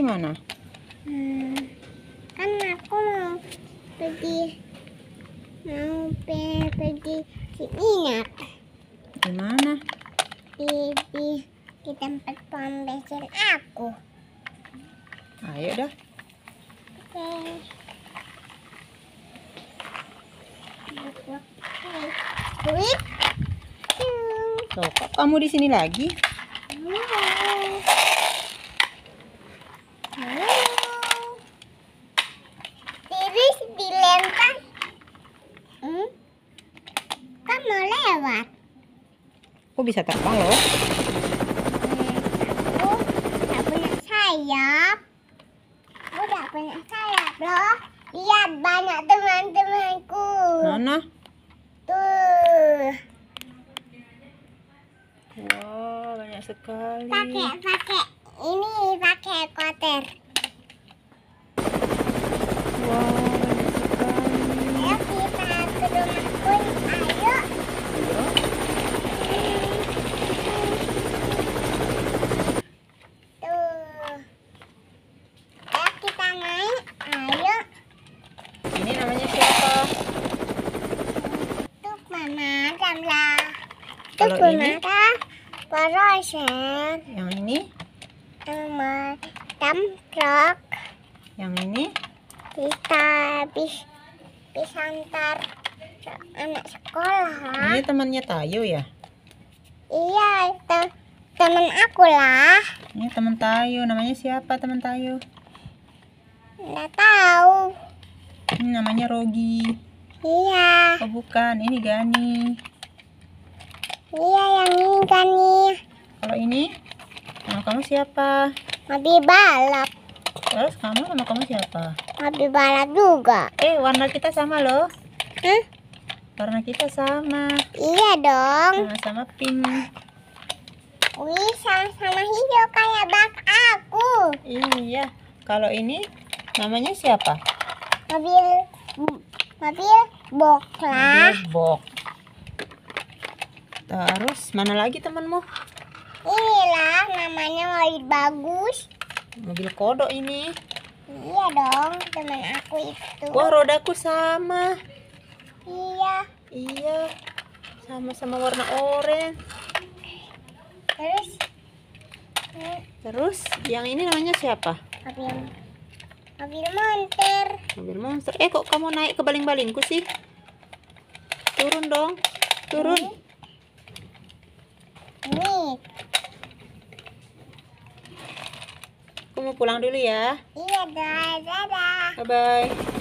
gimana? Kan aku mau pergi si minyak Di mana? di tempat pom bensin aku. Ayo dah. Wih. Loh, kok kamu di sini lagi? Terus dilempar. Kan mau lewat. Kok bisa terbang loh? Aku tak punya sayap. Aku tak punya sayap loh. Lihat banyak teman-temanku. Mana? Tuh. Wow, banyak sekali. Pakai koter. Wow, banyak sekali. Ayo kita ke rumahku. Ayo. Tuh. Ayo kita naik. Ayo. Ini namanya siapa? Tuh pemadam lah. Kalau Tuh ini? pemadam. Porosen. Yang ini? Pemadam truk. Yang ini? Kita bisa antar anak sekolah. Ini temannya Tayo ya? Iya, teman aku lah. Ini teman Tayo. Namanya siapa teman Tayo? Nggak tahu. Ini namanya Rogi. Iya. Oh bukan, ini Gani. Iya, yang ini kan nih. Kalau ini? Nama kamu siapa? Mobil balap. Terus nama kamu siapa? Mobil balap juga. Warna kita sama loh. Hah? Warna kita sama. Iya dong. Sama-sama pink. Wih, sama-sama hijau kayak bak aku. Iya. Kalau ini namanya siapa? Mobil box lah. Mobil box. Terus mana lagi temanmu? Inilah namanya mobil bagus. Mobil kodok ini. Iya dong, teman aku itu. Wah, rodaku sama. Iya. Iya. Sama-sama warna oranye. Terus yang ini namanya siapa? Mobil monster. Mobil monster. Kok kamu naik ke baling-balingku sih? Turun dong. Turun. Ini. Aku mau pulang dulu ya. Iya, dadah. Bye-bye.